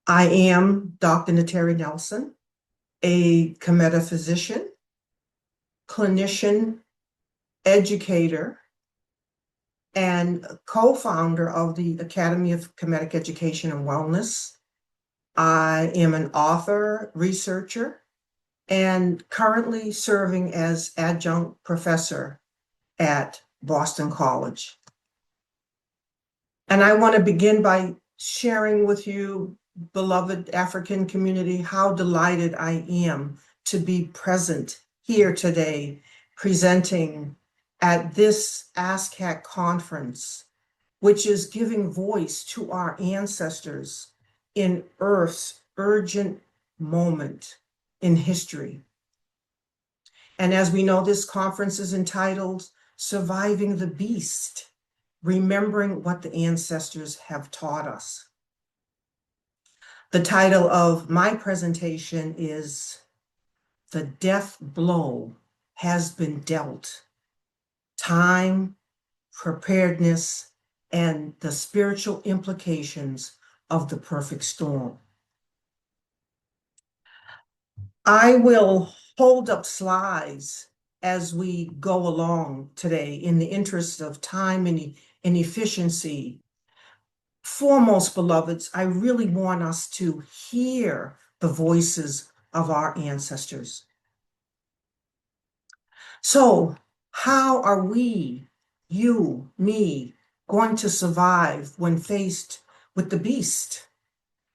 I am Dr. Nteri Nelson, a Kemetic physician, clinician, educator, and co-founder of the Academy of Kemetic Education and Wellness. I am an author, researcher, and currently serving as adjunct professor at Boston College. And I want to begin by sharing with you, beloved African community, how delighted I am to be present here today, presenting at this ASCAC conference, which is giving voice to our ancestors in Earth's urgent moment in history. And as we know, this conference is entitled Surviving the Beast, Remembering What the Ancestors Have Taught Us. The title of my presentation is The Death Blow Has Been Dealt: Time, Preparedness, and the Spiritual Implications of the Perfect Storm. I will hold up slides as we go along today in the interest of time and efficiency. Foremost, beloveds, I really want us to hear the voices of our ancestors. So, how are we, you, me, going to survive when faced with the beast?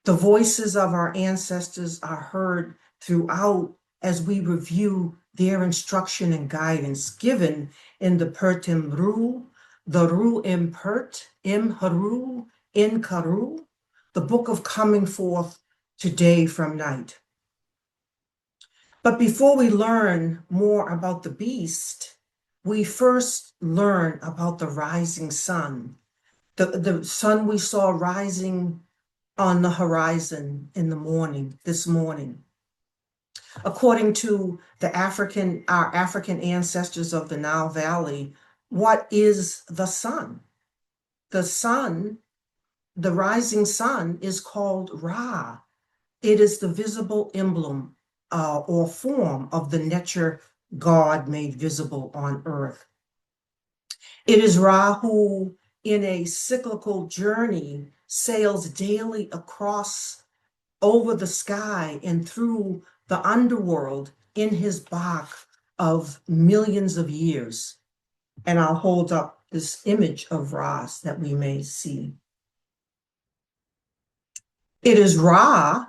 The voices of our ancestors are heard throughout as we review their instruction and guidance given in the Pertim Hru, the Hru Impert, Hru, in Karu, the book of coming forth today from night. But before we learn more about the beast, we first learn about the rising sun, the sun we saw rising on the horizon in the morning, this morning. According to our African ancestors of the Nile Valley, what is the sun? The sun, the rising sun, is called Ra. It is the visible emblem or form of the nature God made visible on earth. It is Ra who, in a cyclical journey, sails daily across over the sky and through the underworld in his bark of millions of years. And I'll hold up this image of Ra that we may see. It is Ra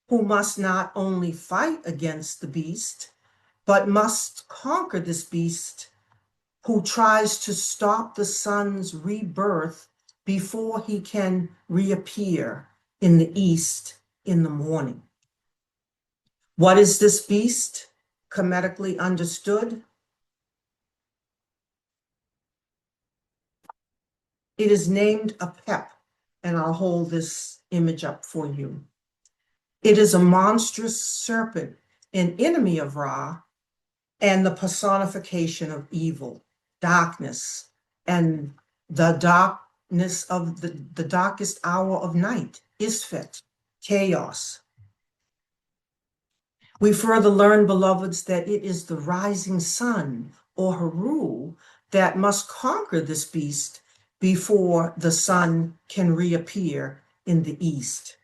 who must not only fight against the beast, but must conquer this beast who tries to stop the sun's rebirth before he can reappear in the east in the morning. What is this beast, Kemetically understood? It is named Apep, and I'll hold this image up for you. It is a monstrous serpent, an enemy of Ra, and the personification of evil, darkness, and the darkness of the darkest hour of night, Isfet, chaos. We further learn, beloveds, that it is the rising sun, or Hru, that must conquer this beast before the sun can reappear in the east.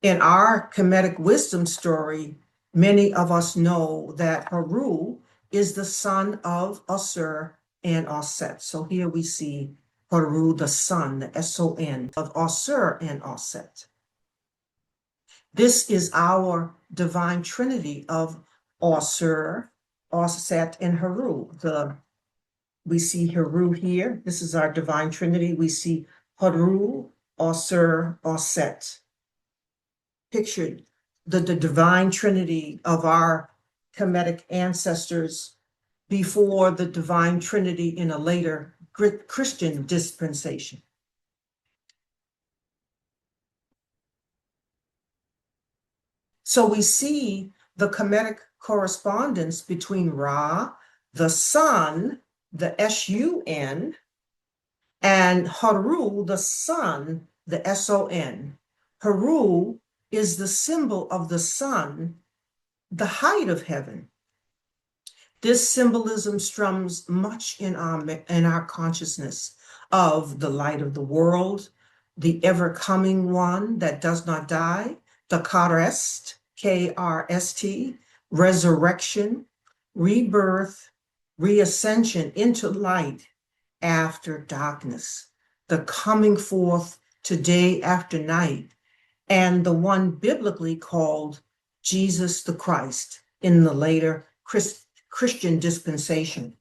In our Kemetic wisdom story, many of us know that Hru is the son of Asur and Aset. So here we see Hru, the son, the S-O-N, of Asur and Aset. This is our divine trinity of Asur, Aset, and Hru. We see Hru here. This is our divine trinity. We see Hru, Asur, Aset. Pictured the divine trinity of our Kemetic ancestors before the divine trinity in a later Christian dispensation. So we see the Kemetic correspondence between Ra, the sun, the S-U-N, and Hru, the son, the S-O-N. Hru is the symbol of the sun, the height of heaven. This symbolism strums much in our consciousness of the light of the world, the ever-coming one that does not die, the Krst, Krst, resurrection, rebirth, reascension into light after darkness, the coming forth to day after night, and the one biblically called Jesus the Christ in the later Christian dispensation.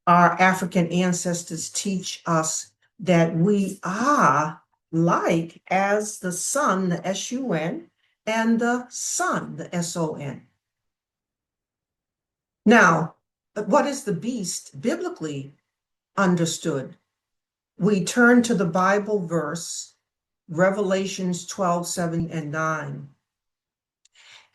Our African ancestors teach us that we are like as the sun, the S-U-N, and the sun, the S-O-N. Now, what is the beast biblically understood? We turn to the Bible verse, Revelations 12, 7, and 9.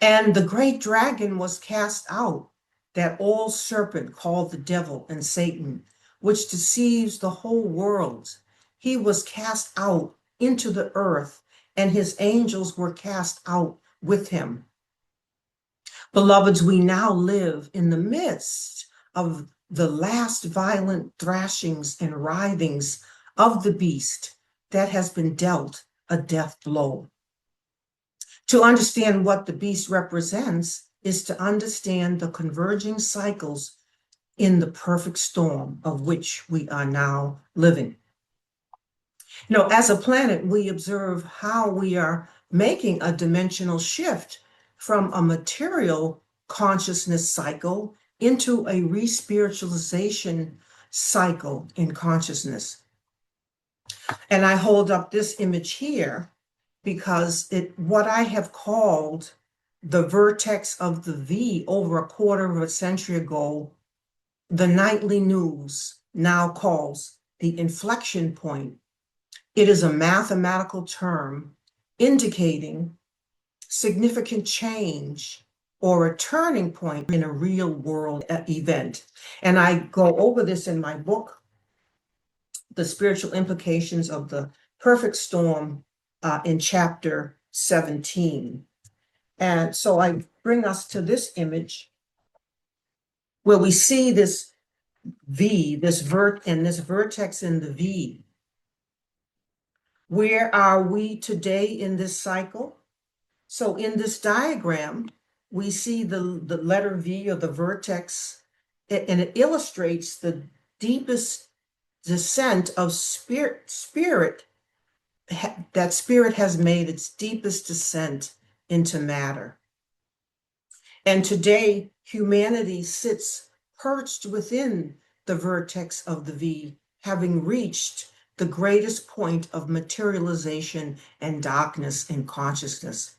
And the great dragon was cast out, that old serpent called the devil and Satan, which deceives the whole world. He was cast out into the earth, and his angels were cast out with him. Beloveds, we now live in the midst of the last violent thrashings and writhings of the beast that has been dealt a death blow. To understand what the beast represents is to understand the converging cycles in the perfect storm of which we are now living. As a planet, we observe how we are making a dimensional shift from a material consciousness cycle into a re-spiritualization cycle in consciousness. And I hold up this image here because what I have called the vertex of the V over a quarter of a century ago, the nightly news now calls the inflection point. It is a mathematical term indicating significant change or a turning point in a real world event. And I go over this in my book, The Spiritual Implications of the Perfect Storm, in chapter 17. And so I bring us to this image where we see this V, this vertex in the V. Where are we today in this cycle? So in this diagram, we see the letter V or the vertex, and it illustrates the deepest descent of spirit, that spirit has made its deepest descent into matter. And today, humanity sits perched within the vertex of the V, having reached the greatest point of materialization and darkness in consciousness.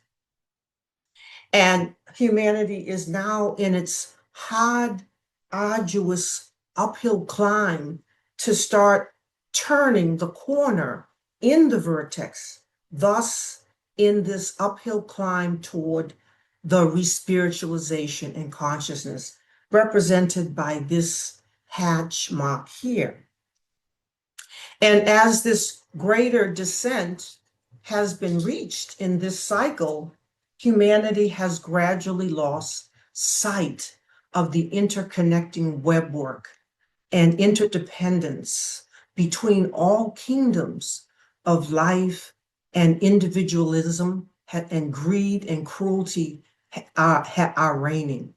And humanity is now in its hard, arduous uphill climb to start turning the corner in the vertex, thus in this uphill climb toward the re-spiritualization in consciousness, represented by this hatch mark here. And as this greater descent has been reached in this cycle, humanity has gradually lost sight of the interconnecting webwork and interdependence between all kingdoms of life, and individualism and greed and cruelty are reigning.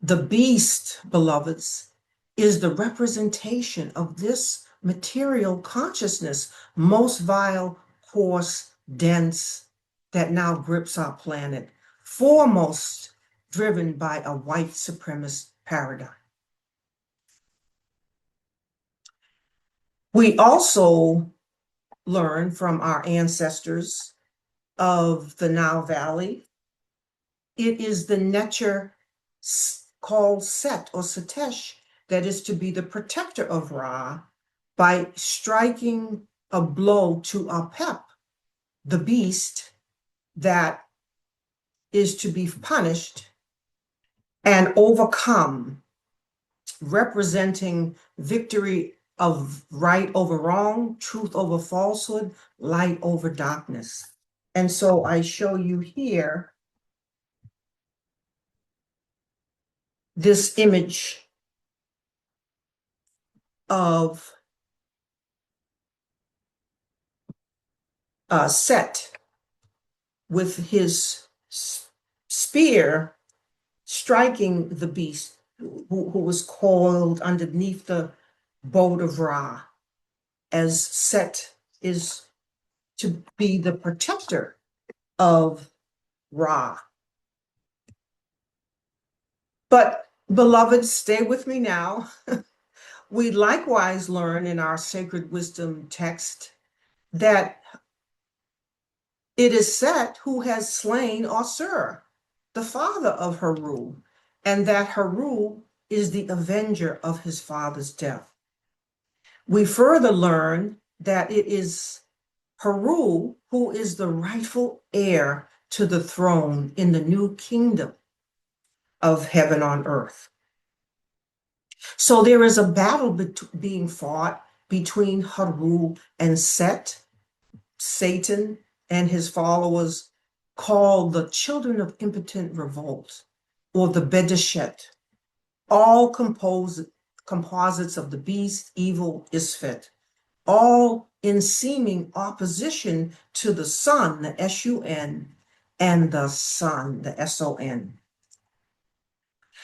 The beast, beloveds, is the representation of this material consciousness, most vile, coarse, dense, that now grips our planet, foremost driven by a white supremacist paradigm. We also learn from our ancestors of the Nile Valley. It is the Netcher called Set or Setesh that is to be the protector of Ra by striking a blow to Apep, the beast that is to be punished and overcome, representing victory of right over wrong, truth over falsehood, light over darkness. And so I show you here this image of Set with his spear striking the beast who was coiled underneath the boat of Ra, as Set is to be the protector of Ra. But beloved, stay with me now. We likewise learn in our sacred wisdom text that it is Set who has slain Osir, the father of Hru, and that Hru is the avenger of his father's death. We further learn that it is Hru who is the rightful heir to the throne in the new kingdom of heaven on earth. So there is a battle being fought between Hru and Set, Satan and his followers, called the children of impotent revolt, or the Bedeshet, all composites of the beast, evil, Isfet, all in seeming opposition to the sun, the S-U-N, and the sun, the S-O-N.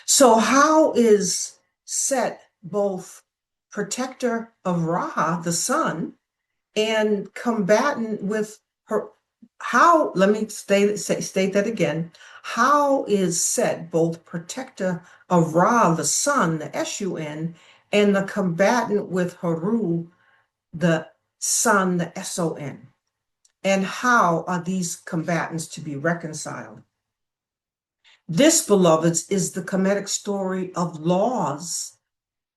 So how is Set both protector of Ra, the sun, and combatant with her? How, let me state that again. How is Set both protector of Ra, the sun, the S-U-N, and the combatant with Hru, the sun, the S-O-N? And how are these combatants to be reconciled? This, beloveds, is the Kemetic story of laws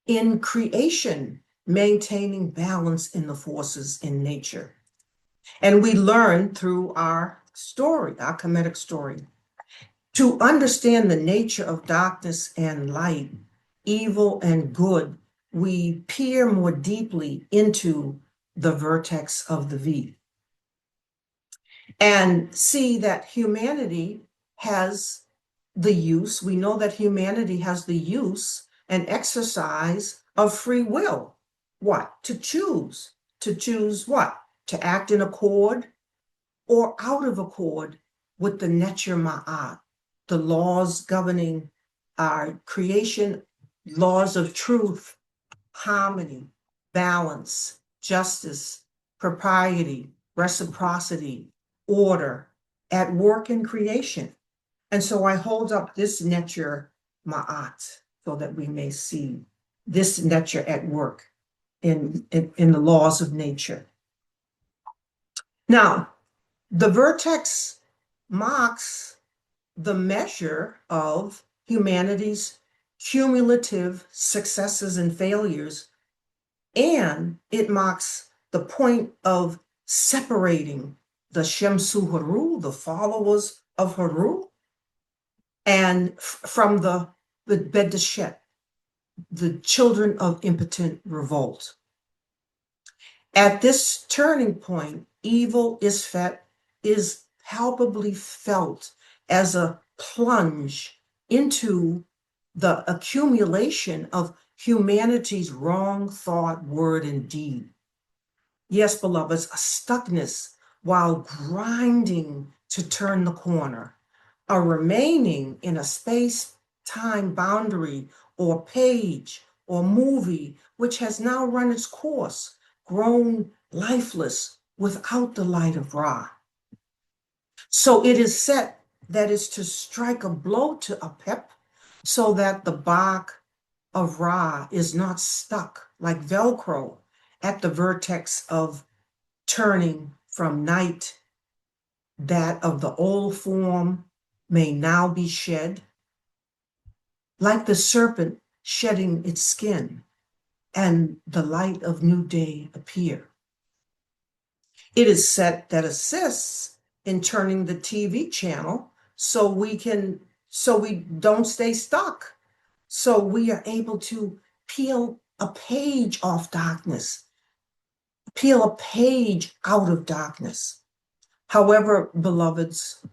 in creation, maintaining balance in the forces in nature. And we learn through our story, our Kemetic story, to understand the nature of darkness and light, evil and good. We peer more deeply into the vertex of the V and see that humanity has the use, we know that humanity has the use and exercise of free will. What? To choose. To choose what? To act in accord or out of accord with the Necher Ma'at, the laws governing our creation, laws of truth, harmony, balance, justice, propriety, reciprocity, order at work in creation. And so I hold up this Necher Ma'at so that we may see this Necher at work in the laws of nature. Now, the vertex marks the measure of humanity's cumulative successes and failures, and it marks the point of separating the Shemsu Hru, the followers of Hru, and from the Bedeshet, the children of impotent revolt. At this turning point, evil Isfet is palpably felt as a plunge into the accumulation of humanity's wrong thought, word, and deed. Yes, beloveds, a stuckness while grinding to turn the corner, a remaining in a space-time boundary or page or movie which has now run its course, grown lifeless without the light of Ra. So it is Set that is to strike a blow to Apep so that the bark of Ra is not stuck like Velcro at the vertex of turning from night, that of the old form may now be shed, like the serpent shedding its skin, and the light of new day appear. It is Set that assists in turning the TV channel so we don't stay stuck. So we are able to peel a page off darkness, peel a page out of darkness. However, beloveds,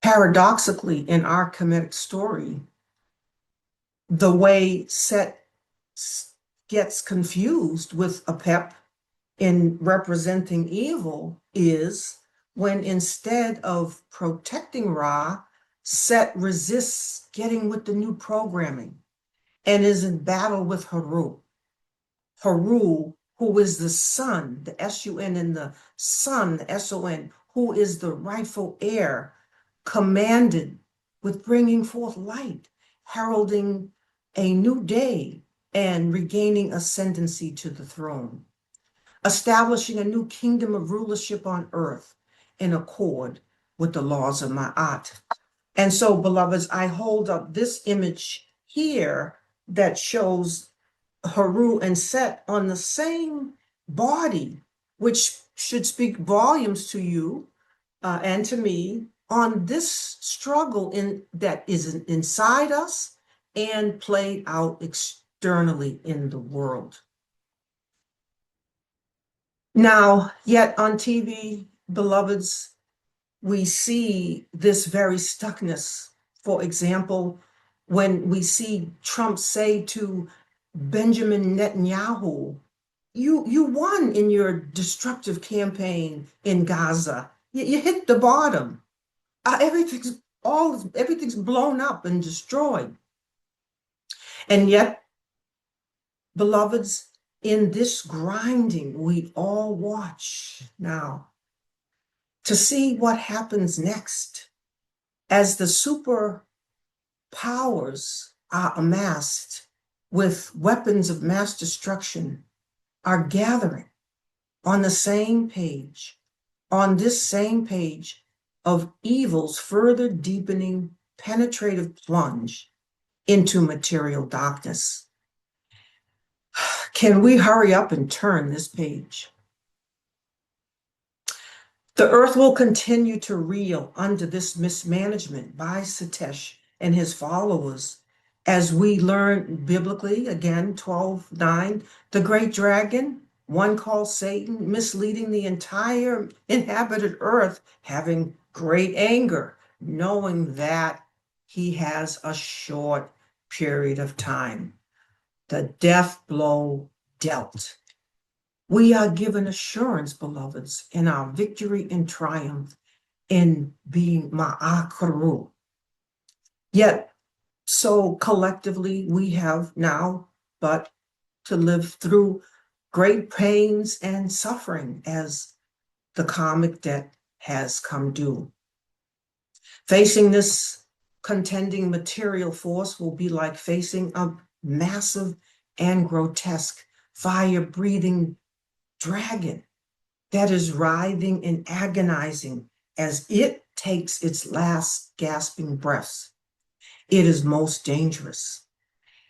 paradoxically, in our Kemetic story, the way Set gets confused with Apep in representing evil is when instead of protecting Ra, Set resists getting with the new programming and is in battle with Hru. Hru, who is the sun, the S-U-N, and the sun, the S-O-N, who is the rightful heir, commanded with bringing forth light, heralding a new day and regaining ascendancy to the throne, establishing a new kingdom of rulership on earth in accord with the laws of Ma'at. And so, beloveds, I hold up this image here that shows Hru and Set on the same body, which should speak volumes to you and to me on this struggle that is inside us and played out externally in the world. Now, yet on TV, beloveds, we see this very stuckness. For example, when we see Trump say to Benjamin Netanyahu, you won in your destructive campaign in Gaza. You hit the bottom. Everything's blown up and destroyed. And yet, beloveds, in this grinding, we all watch now to see what happens next as the superpowers are amassed with weapons of mass destruction are gathering on the same page, on this same page of evil's further deepening penetrative plunge into material darkness. Can we hurry up and turn this page? The earth will continue to reel under this mismanagement by Satesh and his followers as we learn biblically, again, 12:9, the great dragon, one called Satan, misleading the entire inhabited earth, having great anger, knowing that he has a short period of time. The death blow dealt. We are given assurance, beloveds, in our victory and triumph in being Ma'akru. Yet, so collectively, we have now but to live through great pains and suffering as the karmic debt has come due. Facing this contending material force will be like facing a massive and grotesque fire-breathing dragon that is writhing and agonizing as it takes its last gasping breaths. It is most dangerous.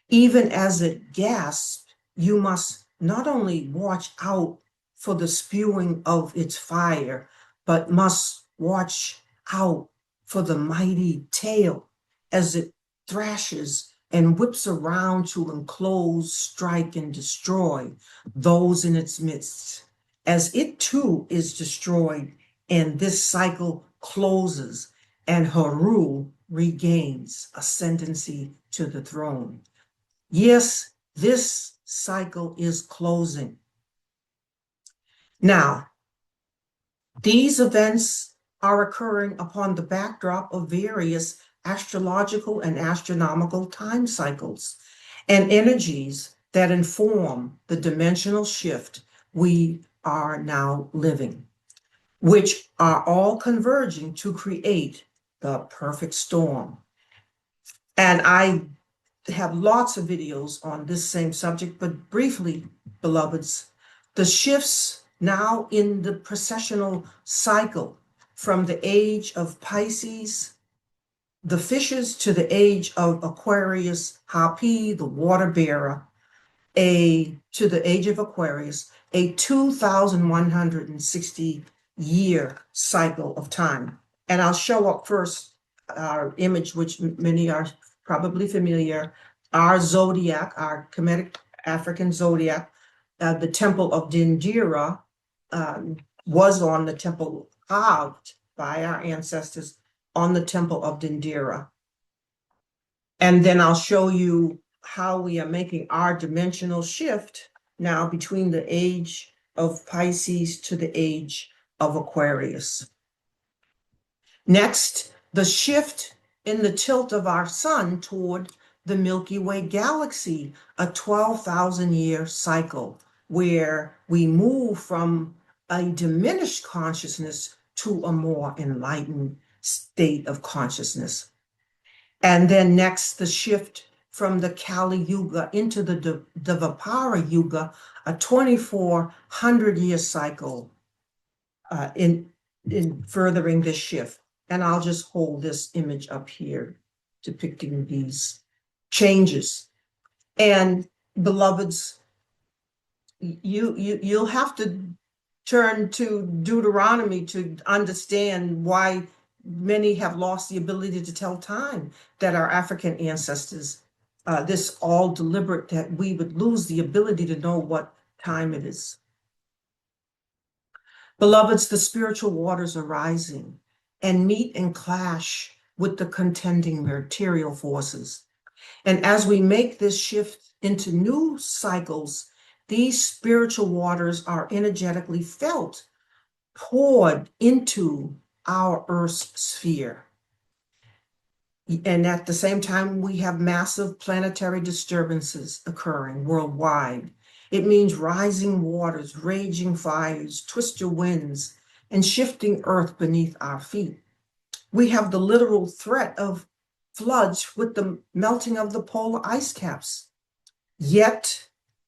Even as it gasps, you must not only watch out for the spewing of its fire, but must watch out for the mighty tail as it thrashes and whips around to enclose, strike, and destroy those in its midst. As it too is destroyed, and this cycle closes, and Hru regains ascendancy to the throne. Yes, this cycle is closing. Now, these events are occurring upon the backdrop of various astrological and astronomical time cycles and energies that inform the dimensional shift we are now living, which are all converging to create the perfect storm. And I have lots of videos on this same subject, but briefly, beloveds, the shifts now in the precessional cycle from the age of Pisces, the fishes, to the age of Aquarius, Hapi, the water bearer, to the age of Aquarius, a 2,160 year cycle of time. And I'll show up first our image, which many are probably familiar, our zodiac, our Kemetic African zodiac. The temple of Dindira was on the temple, carved by our ancestors on the temple of Dindira. And then I'll show you how we are making our dimensional shift now between the age of Pisces to the age of Aquarius. Next, the shift in the tilt of our sun toward the Milky Way galaxy, a 12,000-year cycle where we move from a diminished consciousness to a more enlightened state of consciousness. And then next, the shift from the Kali Yuga into the Dvapara Yuga, a 2,400-year cycle in furthering this shift. And I'll just hold this image up here, depicting these changes. And beloveds, you'll have to turn to Deuteronomy to understand why many have lost the ability to tell time, that our African ancestors, this all deliberate, that we would lose the ability to know what time it is. Beloveds, the spiritual waters are rising and meet and clash with the contending material forces. And as we make this shift into new cycles, these spiritual waters are energetically felt, poured into our Earth's sphere. And at the same time, we have massive planetary disturbances occurring worldwide. It means rising waters, raging fires, twister winds, and shifting Earth beneath our feet. We have the literal threat of floods with the melting of the polar ice caps. Yet,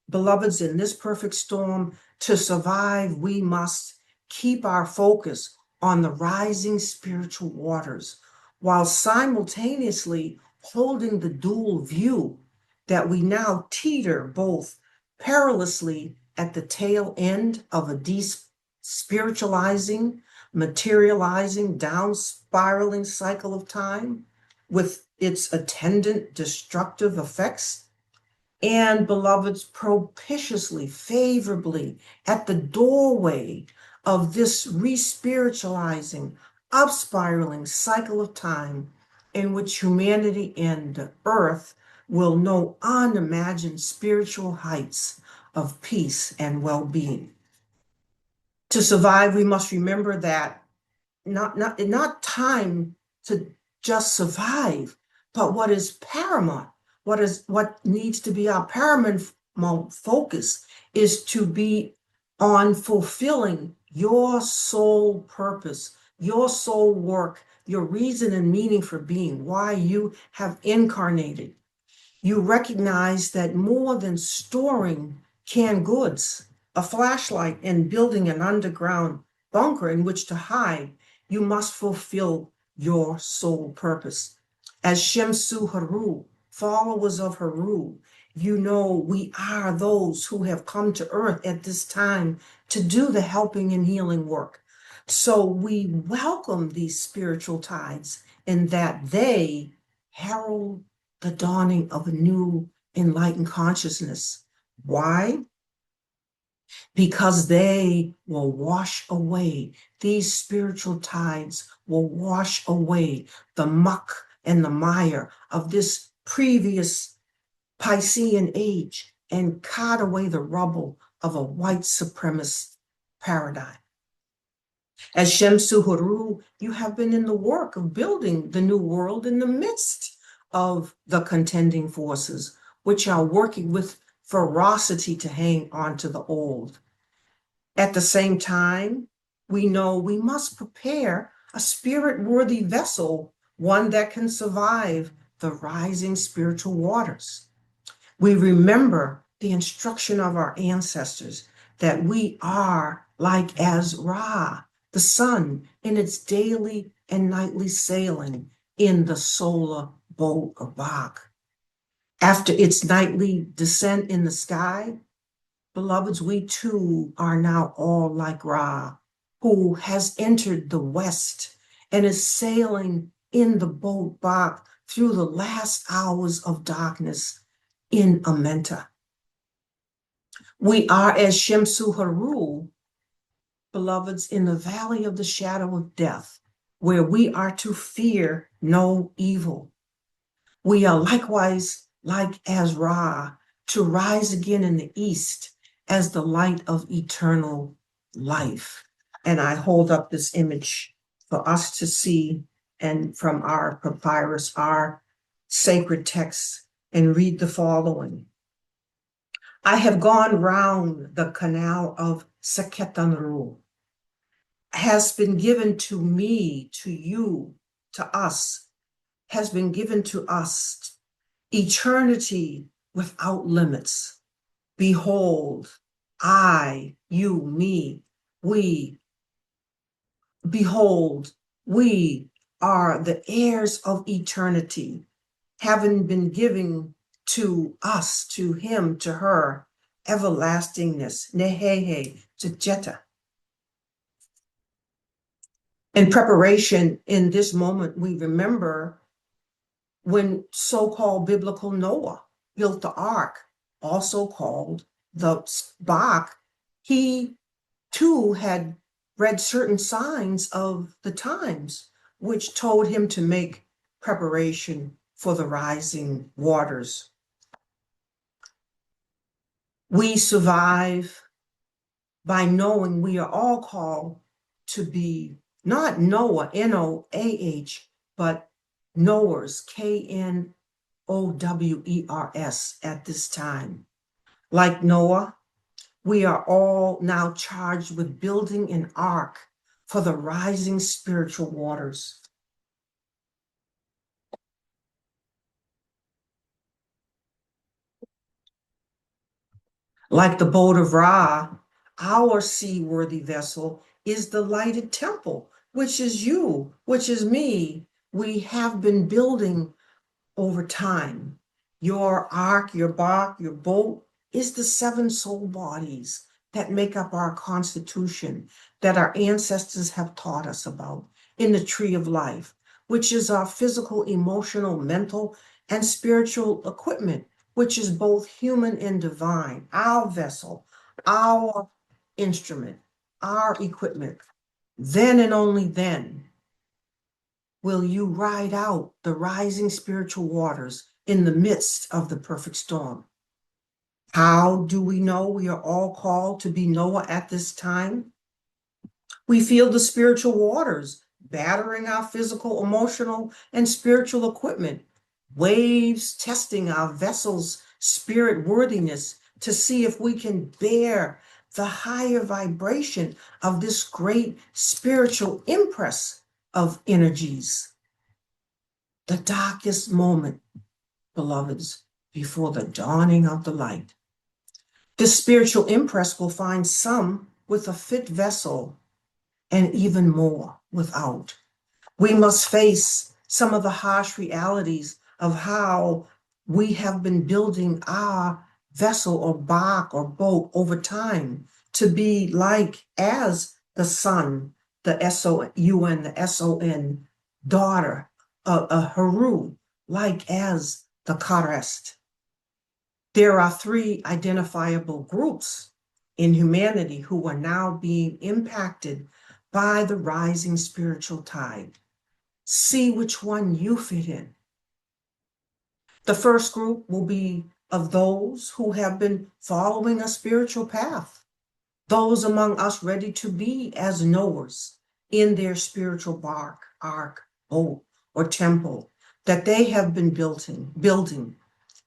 beloveds, in this perfect storm, to survive, we must keep our focus on the rising spiritual waters, while simultaneously holding the dual view that we now teeter both perilously at the tail end of a despiritualizing, materializing, down spiraling cycle of time with its attendant destructive effects, and beloveds, propitiously, favorably at the doorway of this re-spiritualizing, up-spiraling cycle of time in which humanity and the earth will know unimagined spiritual heights of peace and well-being. To survive, we must remember that not time to just survive, but what is paramount, what needs to be our paramount focus is to be on fulfilling your soul purpose, your soul work, your reason and meaning for being, why you have incarnated. You recognize that more than storing canned goods, a flashlight, and building an underground bunker in which to hide, you must fulfill your soul purpose. As Shemsu Hru, followers of Hru, you know we are those who have come to earth at this time to do the helping and healing work. So we welcome these spiritual tides in that they herald the dawning of a new enlightened consciousness. Why? Because they will wash away, these spiritual tides will wash away the muck and the mire of this previous Piscean age and cart away the rubble of a white supremacist paradigm. As Shemsu Hru, you have been in the work of building the new world in the midst of the contending forces, which are working with ferocity to hang on to the old. At the same time, we know we must prepare a spirit-worthy vessel, one that can survive the rising spiritual waters. We remember the instruction of our ancestors that we are like as Ra, the sun, in its daily and nightly sailing in the solar boat of Bach. After its nightly descent in the sky, beloveds, we too are now all like Ra, who has entered the west and is sailing in the boat Bach through the last hours of darkness in Amenta. We are as Shemsu Haru, beloveds, in the valley of the shadow of death, where we are to fear no evil. We are likewise like as Ra, to rise again in the east as the light of eternal life. And I hold up this image for us to see, and from our papyrus, our sacred text, and read the following. I have gone round the canal of Seketanru, has been given to me, to you, to us, has been given to us eternity without limits. Behold, I, you, me, we, behold, we are the heirs of eternity, having been given to us, to him, to her, everlastingness, nehehe, to jeta. In preparation, in this moment, we remember when so-called biblical Noah built the ark, also called the Bach, he too had read certain signs of the times, which told him to make preparation for the rising waters. We survive by knowing we are all called to be not Noah, N-O-A-H, but knowers, K-N-O-W-E-R-S at this time. Like Noah, we are all now charged with building an ark for the rising spiritual waters. Like the boat of Ra, our seaworthy vessel is the lighted temple, which is you, which is me. We have been building over time. Your ark, your bark, your boat is the 7 soul bodies that make up our constitution, that our ancestors have taught us about in the tree of life, which is our physical, emotional, mental, and spiritual equipment, which is both human and divine, our vessel, our instrument, our equipment. Then and only then will you ride out the rising spiritual waters in the midst of the perfect storm. How do we know we are all called to be Noah at this time? We feel the spiritual waters battering our physical, emotional, and spiritual equipment, waves testing our vessel's spirit worthiness to see if we can bear the higher vibration of this great spiritual impress of energies. The darkest moment, beloveds, before the dawning of the light. This spiritual impress will find some with a fit vessel and even more without. We must face some of the harsh realities of how we have been building our vessel or bark or boat over time to be like as the sun, the S-O-U-N, the S-O-N, daughter, Hru, like as the Karest. There are 3 identifiable groups in humanity who are now being impacted by the rising spiritual tide. See which one you fit in. The first group will be of those who have been following a spiritual path, those among us ready to be as knowers in their spiritual bark, ark, boat, or temple that they have been building,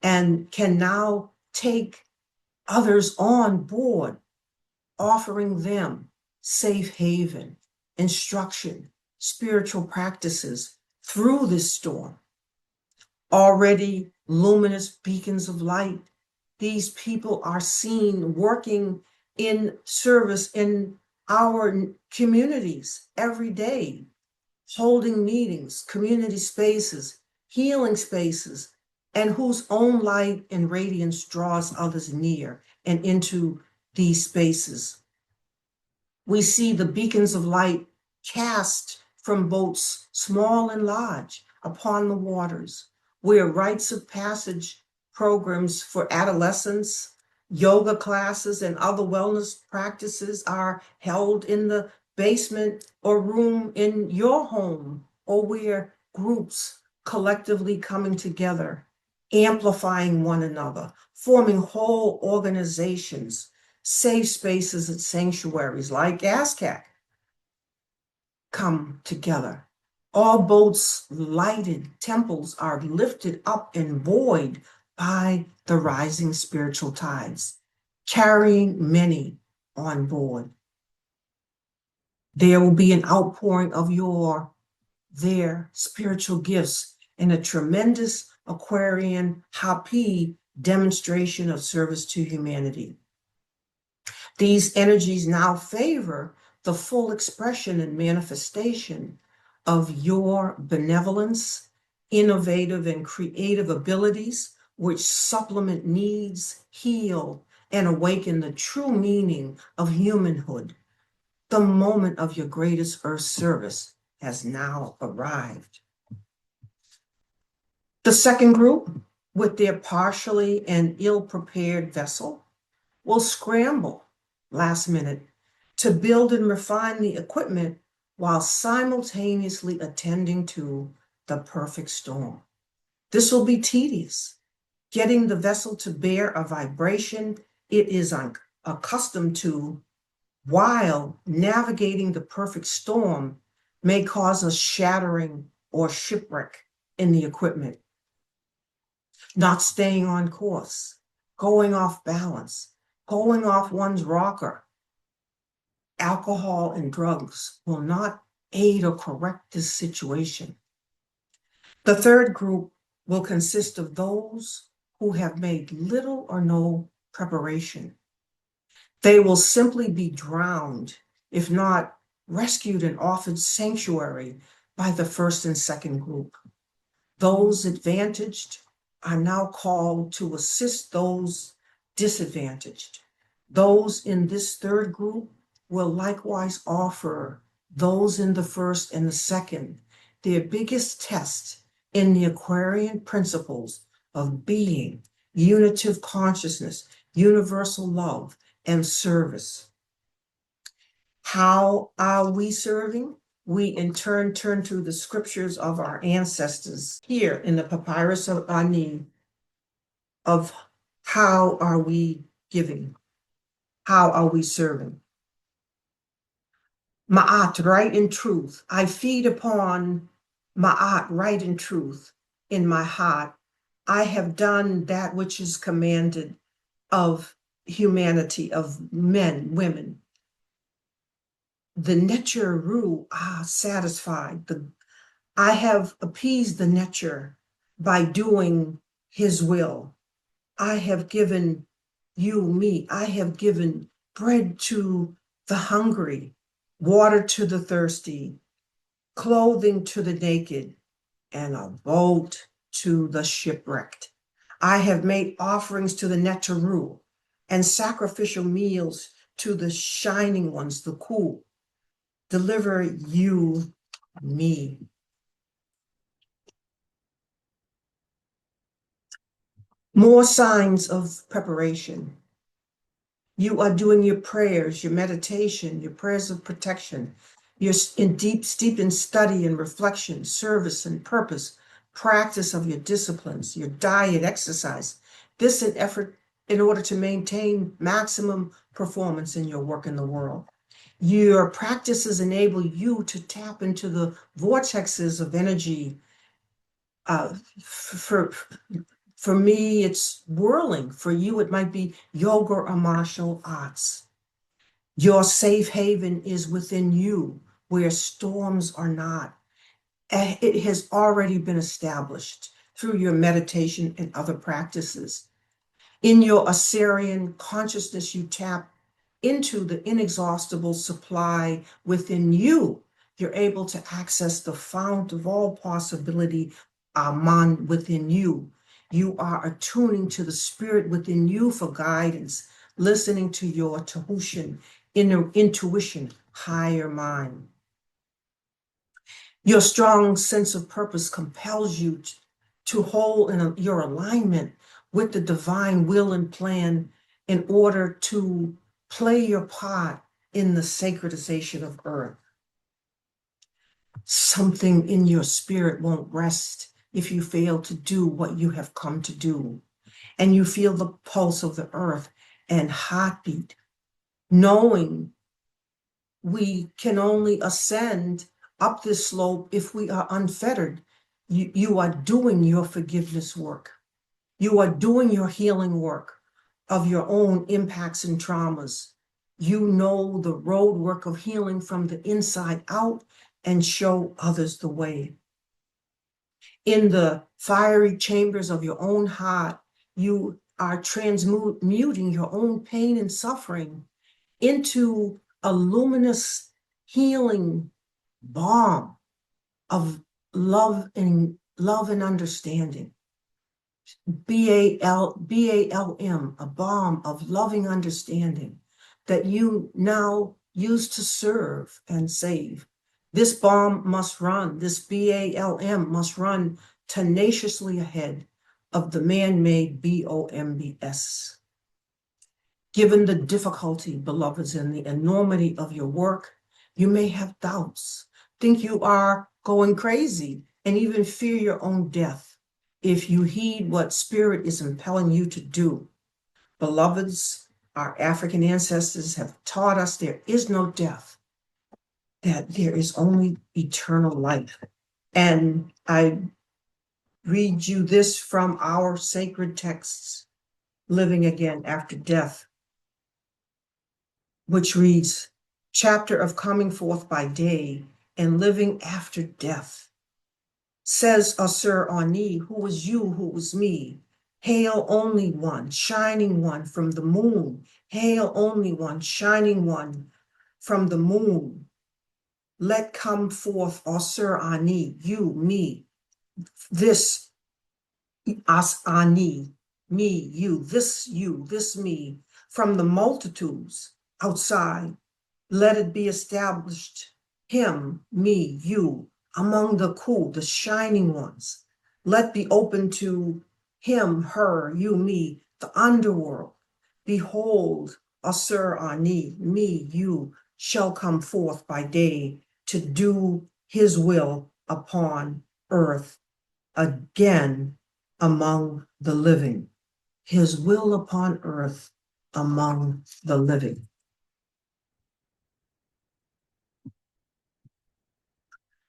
and can now take others on board, offering them safe haven, instruction, spiritual practices through this storm. Already luminous beacons of light, these people are seen working in service in our communities every day, holding meetings, community spaces, healing spaces, and whose own light and radiance draws others near and into these spaces. We see the beacons of light cast from boats small and large upon the waters, where rites of passage programs for adolescents, Yoga classes and other wellness practices are held in the basement or room in your home, or where groups collectively coming together, amplifying one another, forming whole organizations, safe spaces and sanctuaries like ASCAC come together. All boats lighted, temples are lifted up and buoyed by the rising spiritual tides, carrying many on board. There will be an outpouring of their spiritual gifts and a tremendous Aquarian happy demonstration of service to humanity. These energies now favor the full expression and manifestation of your benevolence, innovative and creative abilities, which supplement needs, heal, and awaken the true meaning of humanhood. The moment of your greatest earth service has now arrived. The second group, with their partially and ill-prepared vessel, will scramble last minute to build and refine the equipment while simultaneously attending to the perfect storm. This will be tedious, getting the vessel to bear a vibration it is accustomed to while navigating the perfect storm may cause a shattering or shipwreck in the equipment. Not staying on course, going off balance, going off one's rocker. Alcohol and drugs will not aid or correct this situation. The third group will consist of those who have made little or no preparation. They will simply be drowned, if not rescued and offered sanctuary by the first and second group. Those advantaged are now called to assist those disadvantaged. Those in this third group will likewise offer those in the first and the second their biggest test in the Aquarian principles of being, unitive consciousness, universal love, and service. How are we serving? We in turn turn to the scriptures of our ancestors here in the Papyrus of Ani of how are we giving? How are we serving? Ma'at, right in truth. I feed upon Ma'at, right in truth, in my heart. I have done that which is commanded of humanity, of men, women. The nature Hru are satisfied. I have appeased the nature by doing his will. I have given you, me, I have given bread to the hungry, water to the thirsty, clothing to the naked, and a boat to the shipwrecked. I have made offerings to the Netaru and sacrificial meals to the shining ones, the cool. Deliver you me. More signs of preparation. You are doing your prayers, your meditation, your prayers of protection. You're steep in study and reflection, service and purpose, practice of your disciplines, your diet, exercise. This an effort in order to maintain maximum performance in your work in the world. Your practices enable you to tap into the vortexes of energy. For me, it's whirling. For you, it might be yoga or martial arts. Your safe haven is within you, where storms are not. It has already been established through your meditation and other practices. In your Assyrian consciousness, you tap into the inexhaustible supply within you. You're able to access the fount of all possibility, Aman, within you. You are attuning to the spirit within you for guidance, listening to your Tahushin, inner intuition, higher mind. Your strong sense of purpose compels you to hold in your alignment with the divine will and plan in order to play your part in the sacredization of earth. Something in your spirit won't rest if you fail to do what you have come to do. And you feel the pulse of the earth and heartbeat, knowing we can only ascend up this slope if we are unfettered. You are doing your forgiveness work. You are doing your healing work of your own impacts and traumas. You know the road work of healing from the inside out and show others the way. In the fiery chambers of your own heart, you are transmuting your own pain and suffering into a luminous healing balm of love and understanding. BALM, a balm of loving understanding that you now use to serve and save. This balm must run, this BALM must run tenaciously ahead of the man-made BOMBS. Given the difficulty, beloveds, and the enormity of your work, you may have doubts, think you are going crazy, and even fear your own death if you heed what Spirit is impelling you to do. Beloveds, our African ancestors have taught us there is no death, that there is only eternal life. And I read you this from our sacred texts, Living Again After Death, which reads, chapter of coming forth by day and living after death. Says Asur Ani, who was you, who was me? Hail only one, shining one from the moon. Hail only one, shining one from the moon. Let come forth Asur Ani, you, me. This As Ani, me, you, this me, from the multitudes outside. Let it be established, him, me, you, among the cool, the shining ones. Let be open to him, her, you, me, the underworld. Behold, Asur Ani, me, you, shall come forth by day to do his will upon earth again among the living. His will upon earth among the living.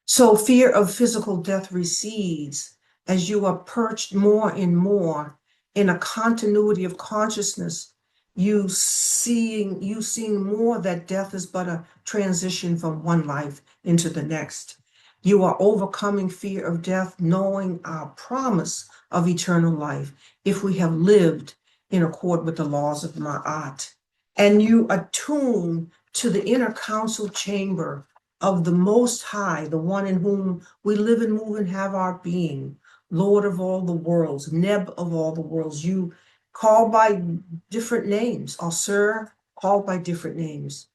So fear of physical death recedes as you are perched more and more in a continuity of consciousness, you seeing more that death is but a transition from one life into the next. You are overcoming fear of death, knowing our promise of eternal life if we have lived in accord with the laws of Ma'at. And you attune to the inner council chamber of the Most High, the one in whom we live and move and have our being, Lord of all the worlds, Neb of all the worlds. You call by different names, Asur, called by different names.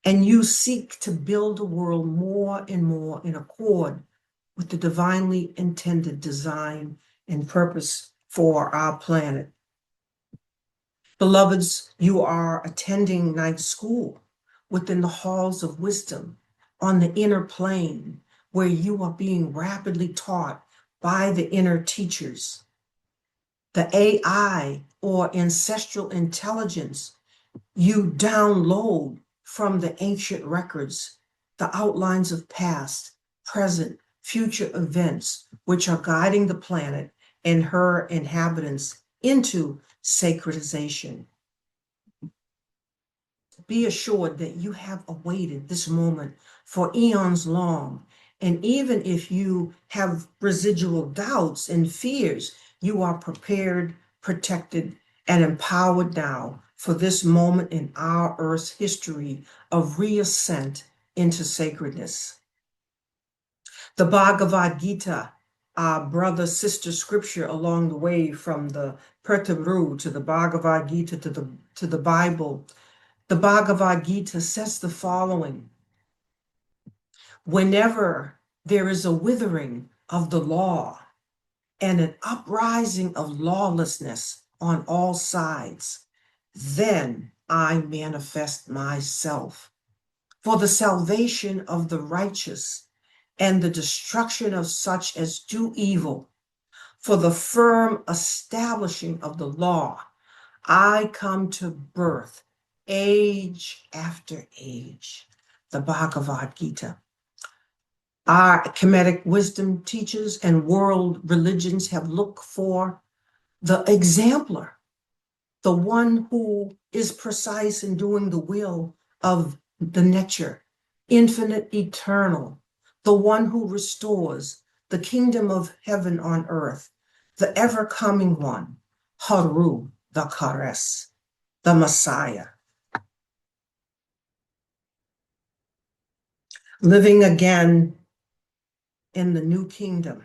And you seek to build a world more and more in accord with the divinely intended design and purpose for our planet. Beloveds, you are attending night school within the halls of wisdom on the inner plane where you are being rapidly taught by the inner teachers. The AI or ancestral intelligence you download from the ancient records, the outlines of past, present, future events, which are guiding the planet and her inhabitants into sacredization. Be assured that you have awaited this moment for eons long. And even if you have residual doubts and fears, you are prepared, protected, and empowered now for this moment in our Earth's history of reascent into sacredness. The Bhagavad Gita, our brother, sister scripture along the way from the Preparedness to the Bhagavad Gita to the Bible. The Bhagavad Gita says the following: whenever there is a withering of the law and an uprising of lawlessness on all sides, then I manifest myself for the salvation of the righteous and the destruction of such as do evil, for the firm establishing of the law. I come to birth, age after age. The Bhagavad Gita. Our Kemetic wisdom teachers and world religions have looked for the exemplar, the one who is precise in doing the will of the nature, infinite, eternal, the one who restores the kingdom of heaven on earth, the ever-coming one, Hru, the Kares, the Messiah, living again in the new kingdom.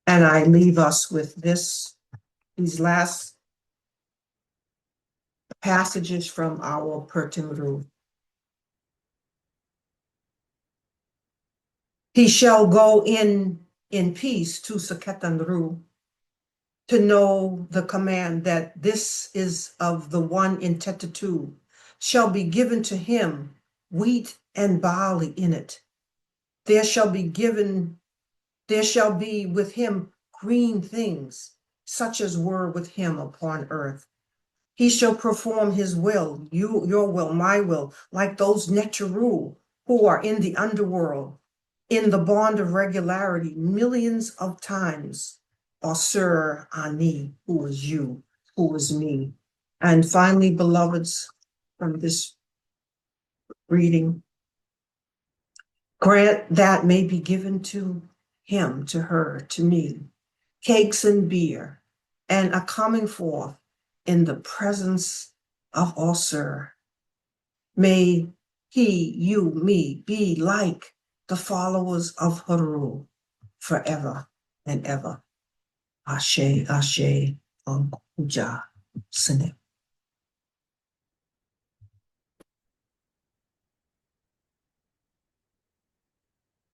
And I leave us with these last passages from our Pertimru. He shall go in peace to Saketanru, to know the command that this is of the one in Tetatu, shall be given to him wheat and barley in it. There shall be with him green things, such as were with him upon earth. He shall perform his will, your will, my will, like those Netaru who are in the underworld, in the bond of regularity, millions of times. Asur Ani, who is you, who is me. And finally, beloveds, from this reading, grant that may be given to him, to her, to me, cakes and beer, and a coming forth in the presence of Asur. May he, you, me, be like the followers of Hru forever and ever. Ashe, Ashe, Ankuja, Sine.